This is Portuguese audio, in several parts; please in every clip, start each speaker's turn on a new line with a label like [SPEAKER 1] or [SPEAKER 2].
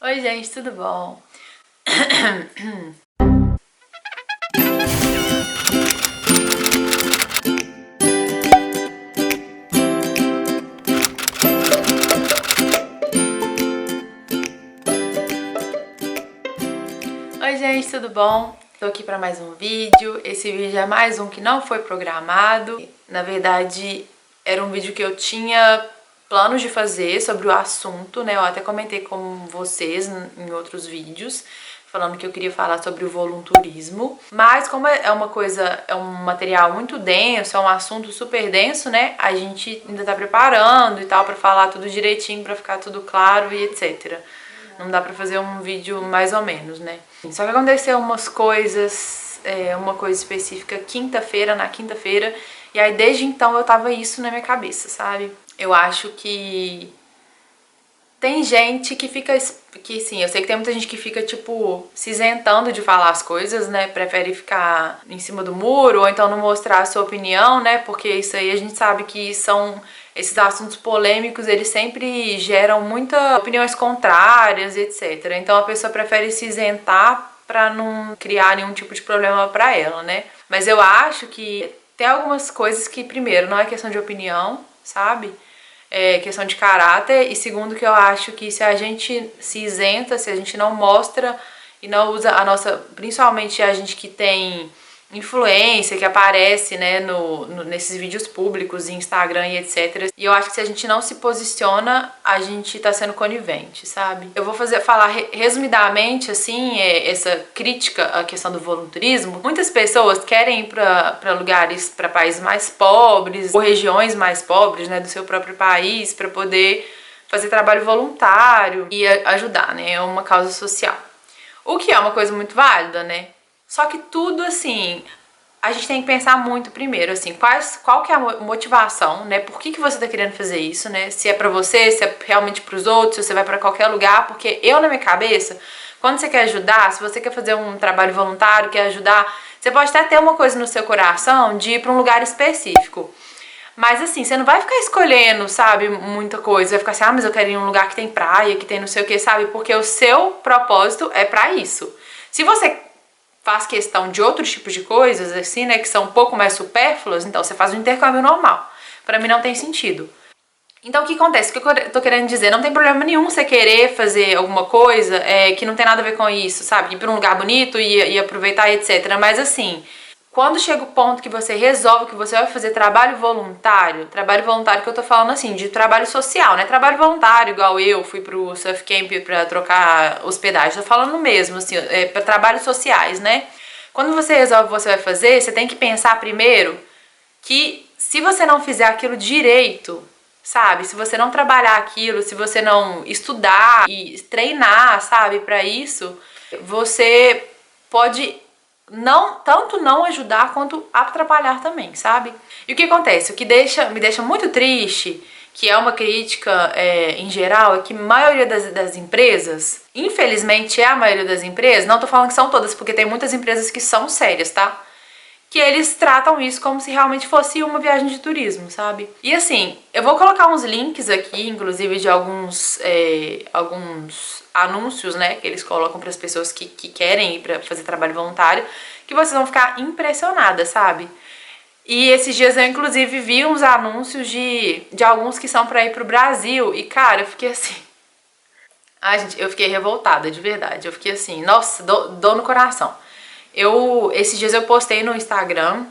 [SPEAKER 1] Oi, gente, tudo bom? Oi, gente, tudo bom? Tô aqui para mais um vídeo. Esse vídeo é mais um que não foi programado. Na verdade, era um vídeo que eu tinha planos de fazer sobre o assunto, né? Eu até comentei com vocês em outros vídeos, falando que eu queria falar sobre o volunturismo. Mas como é uma coisa, é um material muito denso, é um assunto super denso, né? A gente ainda tá preparando e tal para falar tudo direitinho, para ficar tudo claro e etc. Não dá pra fazer um vídeo mais ou menos, né? Só que aconteceu umas coisas, uma coisa específica na quinta-feira, e aí desde então eu tava isso na minha cabeça, sabe? Eu acho que tem gente que fica, que sim, eu sei que tem muita gente que fica, tipo, se isentando de falar as coisas, né? Prefere ficar em cima do muro, ou então não mostrar a sua opinião, né? Porque isso aí a gente sabe que são... Esses assuntos polêmicos, eles sempre geram muitas opiniões contrárias, etc. Então a pessoa prefere se isentar pra não criar nenhum tipo de problema pra ela, né? Mas eu acho que tem algumas coisas que, primeiro, não é questão de opinião, sabe? É questão de caráter, e segundo, que eu acho que se a gente se isenta, se a gente não mostra e não usa a nossa, principalmente a gente que tem influência, que aparece, né, nesses vídeos públicos, Instagram e etc. E eu acho que se a gente não se posiciona, a gente tá sendo conivente, sabe? Eu vou falar resumidamente, assim, essa crítica à questão do voluntarismo. Muitas pessoas querem ir pra lugares, pra países mais pobres, ou regiões mais pobres, né, do seu próprio país, pra poder fazer trabalho voluntário e ajudar, né, é uma causa social. O que é uma coisa muito válida, né? Só que tudo, assim, a gente tem que pensar muito primeiro, assim, qual que é a motivação, né? Por que você tá querendo fazer isso, né? Se é pra você, se é realmente pros outros, se você vai pra qualquer lugar, porque eu, na minha cabeça, quando você quer ajudar, se você quer fazer um trabalho voluntário, quer ajudar, você pode até ter uma coisa no seu coração de ir pra um lugar específico. Mas assim, você não vai ficar escolhendo, sabe, muita coisa. Vai ficar assim, mas eu quero ir em um lugar que tem praia, que tem não sei o que, sabe? Porque o seu propósito é pra isso. Se você faz questão de outros tipos de coisas, assim, né, que são um pouco mais supérfluas, então você faz um intercâmbio normal. Pra mim não tem sentido. Então o que acontece? O que eu tô querendo dizer? Não tem problema nenhum você querer fazer alguma coisa que não tem nada a ver com isso, sabe? Ir pra um lugar bonito e aproveitar, etc. Mas assim, quando chega o ponto que você resolve que você vai fazer trabalho voluntário que eu tô falando assim, de trabalho social, né? Trabalho voluntário, igual eu fui pro surf camp pra trocar hospedagem, tô falando mesmo, assim, pra trabalhos sociais, né? Quando você resolve o que você vai fazer, você tem que pensar primeiro que se você não fizer aquilo direito, sabe? Se você não trabalhar aquilo, se você não estudar e treinar, sabe, pra isso, você pode tanto não ajudar quanto atrapalhar também, sabe? E o que acontece? O que me deixa muito triste, que é uma crítica em geral, é que a maioria das empresas, infelizmente é a maioria das empresas, não tô falando que são todas, porque tem muitas empresas que são sérias, tá? Que eles tratam isso como se realmente fosse uma viagem de turismo, sabe? E assim, eu vou colocar uns links aqui, inclusive de alguns anúncios, né, que eles colocam para as pessoas que querem ir para fazer trabalho voluntário, que vocês vão ficar impressionadas, sabe? E esses dias eu inclusive vi uns anúncios de alguns que são para ir pro Brasil, e cara, eu fiquei assim... Ai, gente, eu fiquei revoltada, de verdade. Eu fiquei assim, nossa, dor no coração. Esses dias eu postei no Instagram,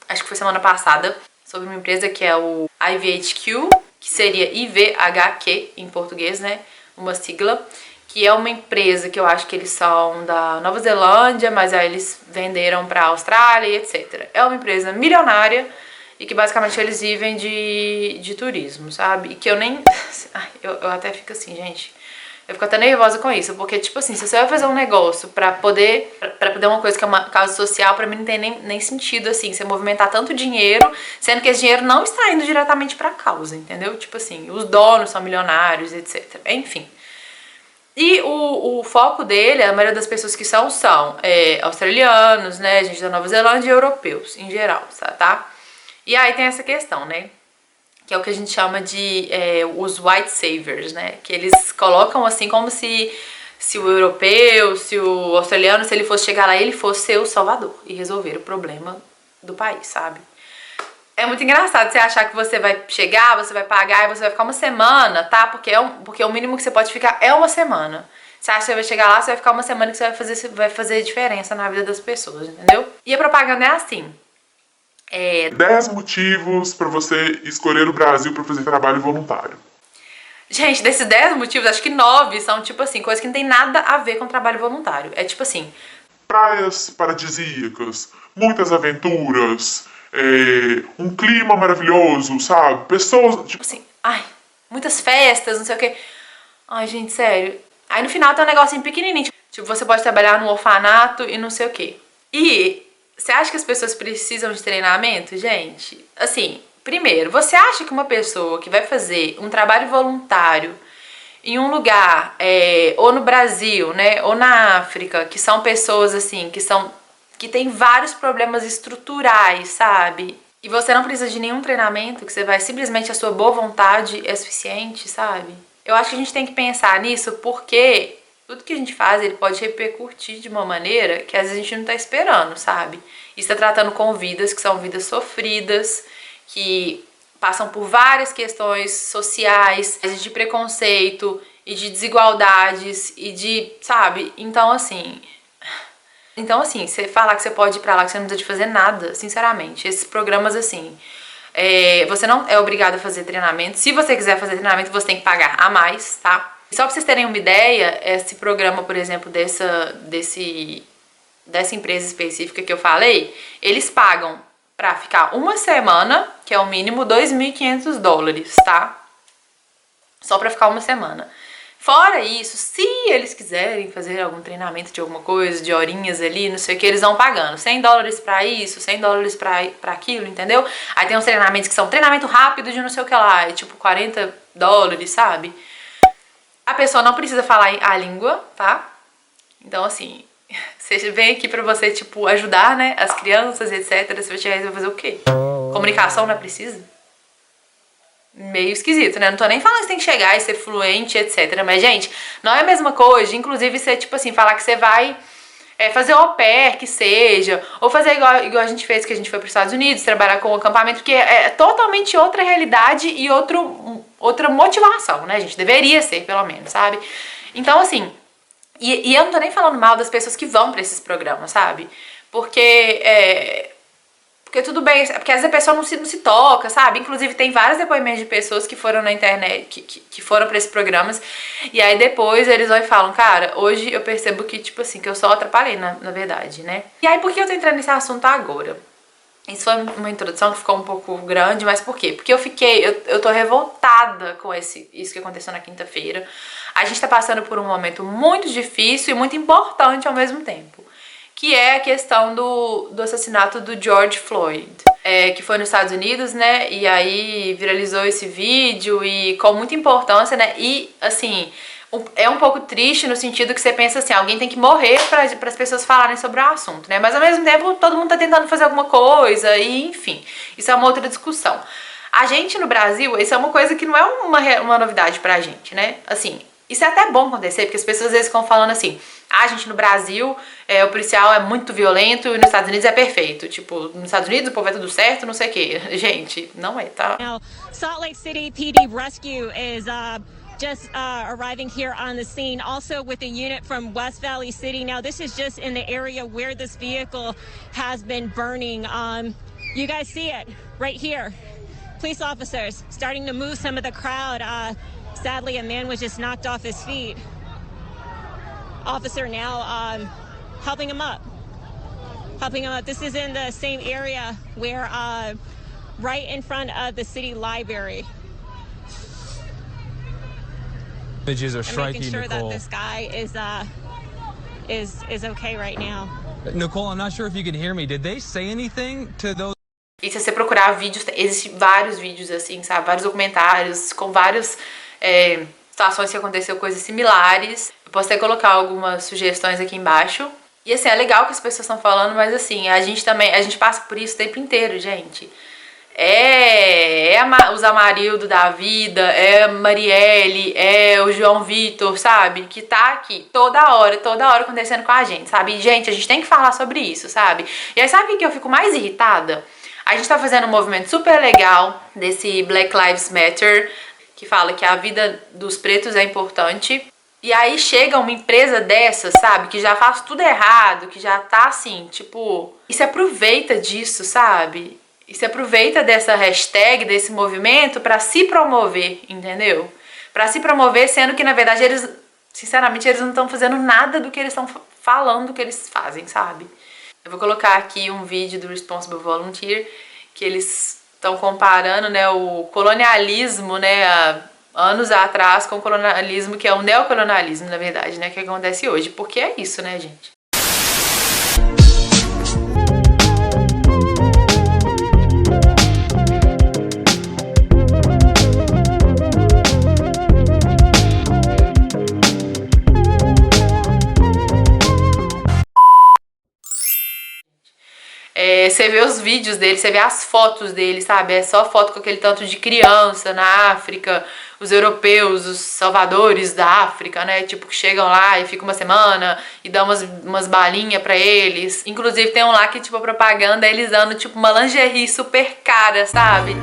[SPEAKER 1] acho que foi semana passada, sobre uma empresa que é o IVHQ, que seria IVHQ em português, né? Uma sigla, que é uma empresa que eu acho que eles são da Nova Zelândia, mas aí eles venderam pra Austrália e etc. É uma empresa milionária e que basicamente eles vivem de turismo, sabe? E que eu nem... eu até fico assim, gente... Eu fico até nervosa com isso, porque, tipo assim, se você vai fazer um negócio pra poder uma coisa que é uma causa social, pra mim não tem nem sentido, assim, você movimentar tanto dinheiro, sendo que esse dinheiro não está indo diretamente pra causa, entendeu? Tipo assim, os donos são milionários, etc. Enfim. E o foco dele, a maioria das pessoas que são australianos, né, gente da Nova Zelândia e europeus, em geral, tá? E aí tem essa questão, né? Que é o que a gente chama de os white savers, né? Que eles colocam assim como se se o europeu, se o australiano, se ele fosse chegar lá, ele fosse ser o salvador e resolver o problema do país, sabe? É muito engraçado você achar que você vai chegar, você vai pagar e você vai ficar uma semana, tá? Porque o mínimo que você pode ficar é uma semana. Você acha que você vai chegar lá, você vai ficar uma semana que você vai fazer diferença na vida das pessoas, entendeu? E a propaganda é assim.
[SPEAKER 2] 10 motivos para você escolher o Brasil para fazer trabalho voluntário.
[SPEAKER 1] Gente, desses 10 motivos, acho que 9 são, tipo assim, coisas que não tem nada a ver com trabalho voluntário. É tipo assim...
[SPEAKER 2] Praias paradisíacas, muitas aventuras, um clima maravilhoso, sabe? Pessoas...
[SPEAKER 1] Tipo assim, ai, muitas festas, não sei o quê. Ai, gente, sério. Aí no final tem um negocinho pequenininho. Tipo, você pode trabalhar no orfanato e não sei o quê. E você acha que as pessoas precisam de treinamento, gente? Assim, primeiro, você acha que uma pessoa que vai fazer um trabalho voluntário em um lugar, ou no Brasil, né, ou na África, que são pessoas assim, que tem vários problemas estruturais, sabe? E você não precisa de nenhum treinamento, que você vai simplesmente a sua boa vontade é suficiente, sabe? Eu acho que a gente tem que pensar nisso porque tudo que a gente faz, ele pode repercutir de uma maneira que às vezes a gente não tá esperando, sabe? E está tratando com vidas que são vidas sofridas, que passam por várias questões sociais, de preconceito e de desigualdades e de, sabe? Então assim, você falar que você pode ir pra lá, que você não precisa de fazer nada, sinceramente. Esses programas assim, você não é obrigado a fazer treinamento. Se você quiser fazer treinamento, você tem que pagar a mais, tá? Só pra vocês terem uma ideia, esse programa, por exemplo, dessa empresa específica que eu falei, eles pagam pra ficar uma semana, que é o mínimo $2.500, tá? Só pra ficar uma semana. Fora isso, se eles quiserem fazer algum treinamento de alguma coisa, de horinhas ali, não sei o que, eles vão pagando $100 pra isso, $100 pra aquilo, entendeu? Aí tem uns treinamentos que são treinamento rápido de não sei o que lá, é tipo $40, sabe? A pessoa não precisa falar a língua, tá? Então, assim, você vem aqui pra você, tipo, ajudar, né, as crianças, etc. Você vai chegar e vai fazer o quê? Comunicação não é preciso? Meio esquisito, né? Não tô nem falando que você tem que chegar e ser fluente, etc. Mas, gente, não é a mesma coisa. Inclusive, você, tipo assim, falar que você vai fazer au pair, que seja, ou fazer igual a gente fez, que a gente foi para os Estados Unidos, trabalhar com o acampamento, porque é totalmente outra realidade e outra motivação, né, gente? Deveria ser, pelo menos, sabe? Então, assim, e eu não tô nem falando mal das pessoas que vão para esses programas, sabe? Porque tudo bem, porque às vezes a pessoa não se toca, sabe? Inclusive tem vários depoimentos de pessoas que foram na internet, que foram pra esses programas, e aí depois eles vão e falam, cara, hoje eu percebo que, tipo assim, que eu só atrapalhei, na verdade, né? E aí por que eu tô entrando nesse assunto agora? Isso foi uma introdução que ficou um pouco grande, mas por quê? Porque eu tô revoltada com isso que aconteceu na quinta-feira. A gente tá passando por um momento muito difícil e muito importante ao mesmo tempo, que é a questão do assassinato do George Floyd, que foi nos Estados Unidos, né, e aí viralizou esse vídeo e com muita importância, né, e assim, é um pouco triste no sentido que você pensa assim, alguém tem que morrer para as pessoas falarem sobre o assunto, né, mas ao mesmo tempo todo mundo tá tentando fazer alguma coisa e enfim, isso é uma outra discussão. A gente no Brasil, isso é uma coisa que não é uma novidade pra gente, né, assim, isso é até bom acontecer, porque as pessoas às vezes ficam falando assim, gente, no Brasil o policial é muito violento e nos Estados Unidos é perfeito. Tipo, nos Estados Unidos o povo é tudo certo, não sei o que. Gente, não é, tá?
[SPEAKER 3] Now, Salt Lake City PD Rescue is just arriving here on the scene, also with a unit from West Valley City. Now, this is just in the area where this vehicle has been burning. You guys see it right here. Police officers starting to move some of the crowd. Sadly, a man was just knocked off his feet. Officer now helping him up. This is in the same area where right in front of the city library.
[SPEAKER 4] Images are striking,
[SPEAKER 3] making sure
[SPEAKER 4] Nicole.
[SPEAKER 3] that this guy is okay right now.
[SPEAKER 4] Nicole, I'm not sure if you can hear me. Did they say anything to those?
[SPEAKER 1] E se você procurar vídeos, existem vários vídeos assim, sabe? Vários documentários com vários situações que aconteceu coisas similares. Eu posso até colocar algumas sugestões aqui embaixo. E assim, é legal que as pessoas estão falando, mas assim, a gente passa por isso o tempo inteiro, gente. os Amarildo da vida, é a Marielle, é o João Vitor, sabe? Que tá aqui toda hora acontecendo com a gente, sabe? E, gente, a gente tem que falar sobre isso, sabe? E aí, sabe o que eu fico mais irritada? A gente tá fazendo um movimento super legal desse Black Lives Matter, que fala que a vida dos pretos é importante. E aí chega uma empresa dessa, sabe? Que já faz tudo errado, que já tá assim, tipo... E se aproveita disso, sabe? E se aproveita dessa hashtag, desse movimento pra se promover, entendeu? Pra se promover, sendo que, na verdade, eles... Sinceramente, eles não estão fazendo nada do que eles estão falando que eles fazem, sabe? Eu vou colocar aqui um vídeo do Responsible Volunteer, que eles estão comparando, né, o colonialismo, né, há anos atrás, com o colonialismo, que é o neocolonialismo, na verdade, né, que acontece hoje. Porque é isso, né, gente? Você vê os vídeos dele, você vê as fotos dele, sabe? É só foto com aquele tanto de criança na África, os europeus, os salvadores da África, né? Tipo, que chegam lá e ficam uma semana e dão umas balinhas pra eles. Inclusive tem um lá que, tipo, a propaganda é eles dando, tipo, uma lingerie super cara, sabe?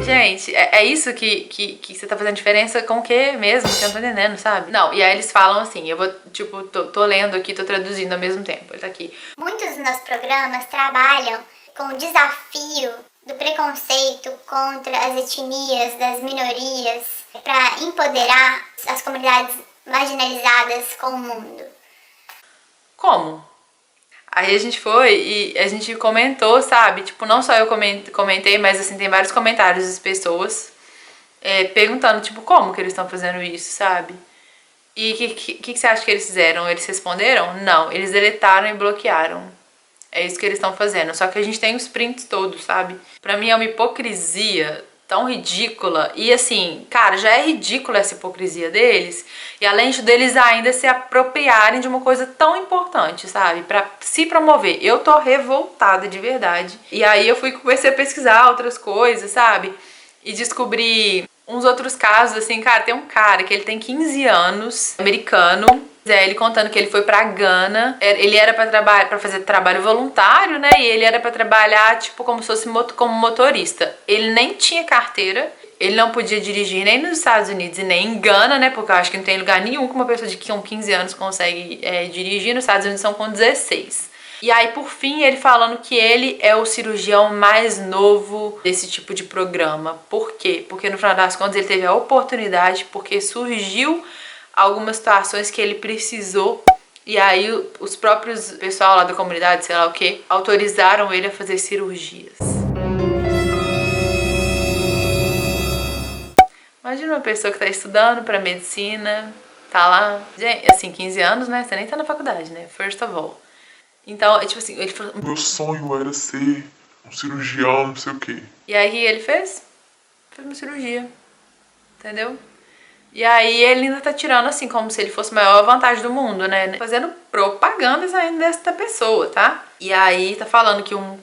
[SPEAKER 1] Gente, é isso que você tá fazendo diferença com o que mesmo? Que eu não tô entendendo, sabe? Não, e aí eles falam assim, eu vou, tipo, tô lendo aqui, tô traduzindo ao mesmo tempo, ele tá aqui.
[SPEAKER 5] Muitos dos nossos programas trabalham com o desafio do preconceito contra as etnias, das minorias, para empoderar as comunidades marginalizadas com o mundo.
[SPEAKER 1] Como? Aí a gente foi e a gente comentou, sabe? Tipo, não só eu comentei, mas assim, tem vários comentários das pessoas perguntando, tipo, como que eles estão fazendo isso, sabe? E o que você acha que eles fizeram? Eles responderam? Não, eles deletaram e bloquearam. É isso que eles estão fazendo. Só que a gente tem os prints todos, sabe? Pra mim é uma hipocrisia tão ridícula. E assim, cara, já é ridícula essa hipocrisia deles. E além deles ainda se apropriarem de uma coisa tão importante, sabe? Pra se promover. Eu tô revoltada de verdade. E aí eu comecei a pesquisar outras coisas, sabe? E descobri uns outros casos, assim, cara, tem um cara que ele tem 15 anos, americano. Ele contando que ele foi pra Gana, ele era pra fazer trabalho voluntário, né, e ele era pra trabalhar, tipo, como se fosse como motorista. Ele nem tinha carteira, ele não podia dirigir nem nos Estados Unidos e nem em Gana, né, porque eu acho que não tem lugar nenhum que uma pessoa com 15 anos consegue dirigir, nos Estados Unidos são com 16. E aí, por fim, ele falando que ele é o cirurgião mais novo desse tipo de programa. Por quê? Porque no final das contas ele teve a oportunidade, porque surgiu algumas situações que ele precisou e aí os próprios pessoal lá da comunidade, sei lá o que, autorizaram ele a fazer cirurgias. Imagina uma pessoa que tá estudando pra medicina, tá lá, gente, assim, 15 anos, né? Você nem tá na faculdade, né? First of all. Então, tipo assim, ele falou...
[SPEAKER 2] Meu sonho era ser um cirurgião, não sei o quê.
[SPEAKER 1] E aí o que ele fez? Fez uma cirurgia, entendeu? E aí ele ainda tá tirando assim, como se ele fosse a maior vantagem do mundo, né? Fazendo propagandas ainda dessa pessoa, tá? E aí tá falando que um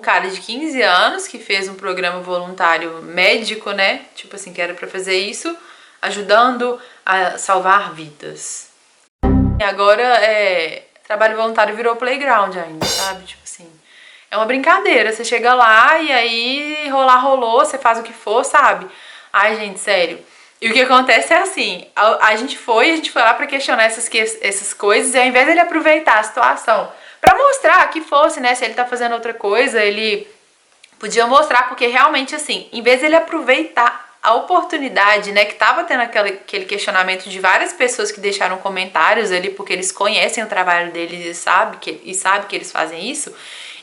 [SPEAKER 1] cara de 15 anos que fez um programa voluntário médico, né? Tipo assim, que era pra fazer isso, ajudando a salvar vidas. E agora trabalho voluntário virou playground ainda, sabe? Tipo assim, é uma brincadeira. Você chega lá e aí rolou, você faz o que for, sabe? Ai, gente, sério. E o que acontece é assim, a gente foi lá pra questionar essas coisas e ao invés dele aproveitar a situação pra mostrar que fosse, né, se ele tá fazendo outra coisa, ele podia mostrar, porque realmente assim, em vez dele aproveitar a oportunidade, né, que tava tendo aquele questionamento de várias pessoas que deixaram comentários ali, porque eles conhecem o trabalho deles e sabem que eles fazem isso,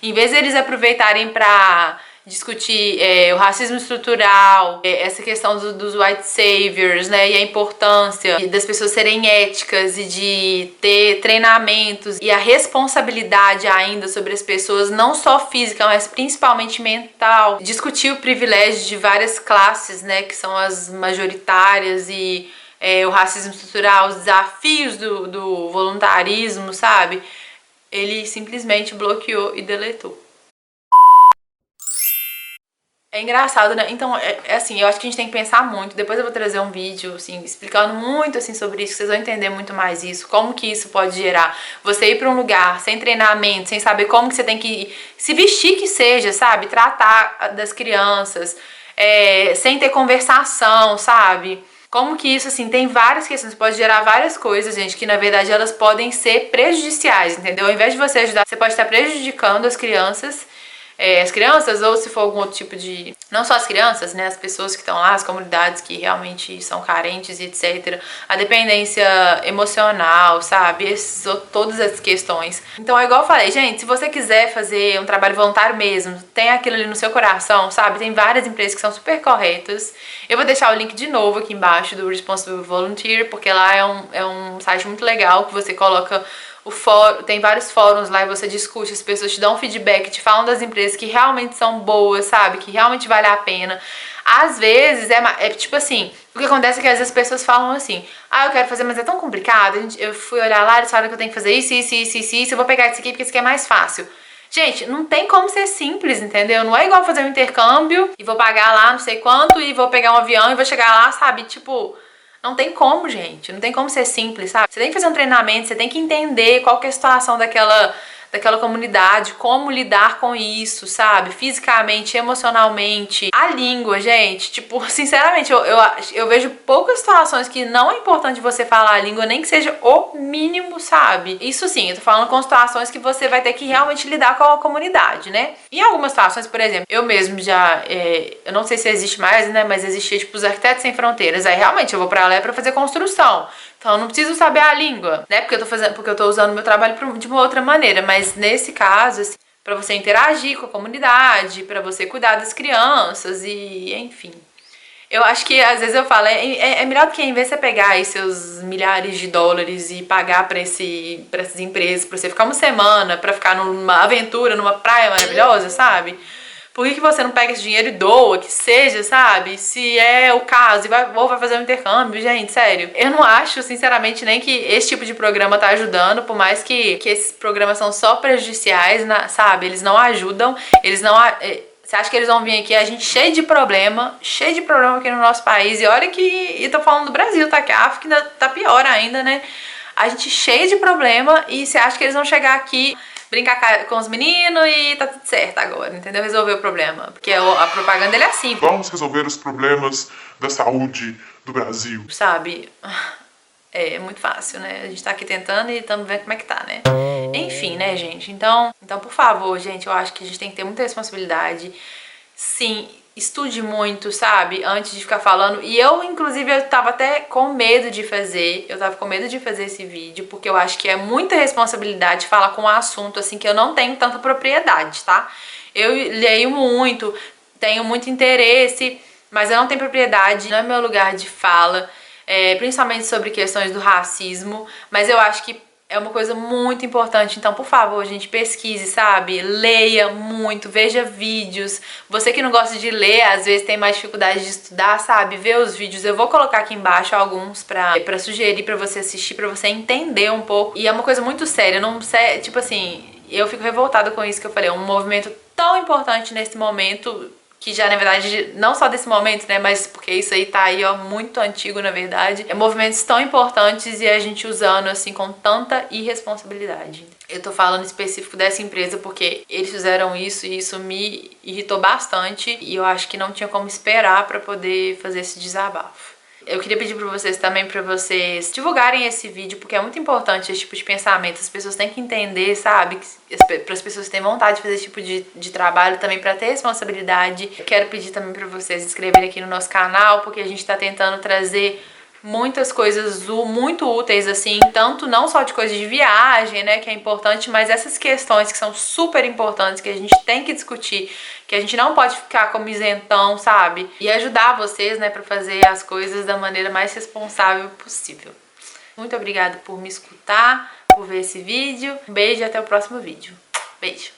[SPEAKER 1] em vez deles aproveitarem pra discutir o racismo estrutural, essa questão dos white saviors, né, e a importância das pessoas serem éticas e de ter treinamentos e a responsabilidade ainda sobre as pessoas, não só física, mas principalmente mental. Discutir o privilégio de várias classes, né, que são as majoritárias e o racismo estrutural, os desafios do voluntarismo, sabe? Ele simplesmente bloqueou e deletou. É engraçado, né? Então, assim, eu acho que a gente tem que pensar muito. Depois eu vou trazer um vídeo, assim, explicando muito, assim, sobre isso, que vocês vão entender muito mais isso. Como que isso pode gerar você ir pra um lugar sem treinamento, sem saber como que você tem que se vestir que seja, sabe? Tratar das crianças, sem ter conversação, sabe? Como que isso, assim, tem várias questões, pode gerar várias coisas, gente, que na verdade elas podem ser prejudiciais, entendeu? Ao invés de você ajudar, você pode estar prejudicando as crianças, ou se for algum outro tipo de... Não só as crianças, né, as pessoas que estão lá, as comunidades que realmente são carentes e etc. A dependência emocional, sabe? Todas essas questões. Então é igual eu falei, gente, se você quiser fazer um trabalho voluntário mesmo, tem aquilo ali no seu coração, sabe? Tem várias empresas que são super corretas. Eu vou deixar o link de novo aqui embaixo do Responsible Volunteer, porque lá é um site muito legal que você coloca... Tem vários fóruns lá e você discute, as pessoas te dão um feedback, te falam das empresas que realmente são boas, sabe? Que realmente vale a pena. Às vezes, tipo assim, o que acontece é que às vezes as pessoas falam assim, eu quero fazer, mas é tão complicado, eu fui olhar lá, eles falaram que eu tenho que fazer isso, eu vou pegar esse aqui porque esse aqui é mais fácil. Gente, não tem como ser simples, entendeu? Não é igual fazer um intercâmbio e vou pagar lá não sei quanto e vou pegar um avião e vou chegar lá, sabe? Tipo... Não tem como, gente. Não tem como ser simples, sabe? Você tem que fazer um treinamento, você tem que entender qual que é a situação daquela comunidade, como lidar com isso, sabe? Fisicamente, emocionalmente. A língua, gente, tipo, sinceramente, eu vejo poucas situações que não é importante você falar a língua, nem que seja o mínimo, sabe? Isso sim, eu tô falando com situações que você vai ter que realmente lidar com a comunidade, né? Em algumas situações, por exemplo, eu mesmo já, eu não sei se existe mais, né, mas existia, tipo, os Arquitetos Sem Fronteiras. Aí, realmente, eu vou pra lá pra fazer construção. Então eu não preciso saber a língua, né? Porque eu tô usando o meu trabalho de uma outra maneira. Mas nesse caso, assim, pra você interagir com a comunidade, pra você cuidar das crianças e enfim. Eu acho que às vezes eu falo, é melhor do que em vez de você pegar aí seus milhares de dólares e pagar pra essas empresas, pra você ficar uma semana, pra ficar numa aventura, numa praia maravilhosa, sabe? Por que você não pega esse dinheiro e doa, que seja, sabe? Se é o caso, ou vai fazer um intercâmbio, gente, sério. Eu não acho, sinceramente, nem que esse tipo de programa tá ajudando, por mais que esses programas são só prejudiciais, sabe? Eles não ajudam, eles não... Você acha que eles vão vir aqui, a gente cheio de problema aqui no nosso país, e olha que... E tô falando do Brasil, tá? Que a África tá pior ainda, né? A gente cheio de problema, e você acha que eles vão chegar aqui... brincar com os meninos e tá tudo certo agora, entendeu? Resolver o problema. Porque a propaganda, ele é assim.
[SPEAKER 2] Vamos resolver os problemas da saúde do Brasil.
[SPEAKER 1] Sabe? É muito fácil, né? A gente tá aqui tentando e estamos vendo como é que tá, né? Enfim, né, gente? Então, por favor, gente, eu acho que a gente tem que ter muita responsabilidade. Sim, estude muito, sabe? Antes de ficar falando. E eu, inclusive, eu tava até com medo de fazer. Eu tava com medo de fazer esse vídeo, porque eu acho que é muita responsabilidade falar com um assunto, assim, que eu não tenho tanta propriedade, tá? Eu leio muito, tenho muito interesse, mas eu não tenho propriedade, não é meu lugar de fala, principalmente sobre questões do racismo, mas eu acho que é uma coisa muito importante, então, por favor, gente, pesquise, sabe? Leia muito, veja vídeos. Você que não gosta de ler, às vezes tem mais dificuldade de estudar, sabe? Vê os vídeos. Eu vou colocar aqui embaixo alguns pra sugerir pra você assistir, pra você entender um pouco. E é uma coisa muito séria, não sei, tipo assim, eu fico revoltada com isso que eu falei. É um movimento tão importante nesse momento, que já, na verdade, não só desse momento, né, mas porque isso aí tá aí, ó, muito antigo, na verdade. É movimentos tão importantes e a gente usando, assim, com tanta irresponsabilidade. Eu tô falando específico dessa empresa porque eles fizeram isso e isso me irritou bastante e eu acho que não tinha como esperar pra poder fazer esse desabafo. Eu queria pedir pra vocês também, pra vocês divulgarem esse vídeo, porque é muito importante esse tipo de pensamento. As pessoas têm que entender, sabe? Para as pessoas que têm vontade de fazer esse tipo de trabalho, também pra ter responsabilidade. Eu quero pedir também pra vocês se inscreverem aqui no nosso canal, porque a gente tá tentando trazer muitas coisas muito úteis, assim, tanto não só de coisas de viagem, né, que é importante, mas essas questões que são super importantes, que a gente tem que discutir, que a gente não pode ficar como isentão, sabe? E ajudar vocês, né, pra fazer as coisas da maneira mais responsável possível. Muito obrigada por me escutar, por ver esse vídeo. Um beijo e até o próximo vídeo. Beijo!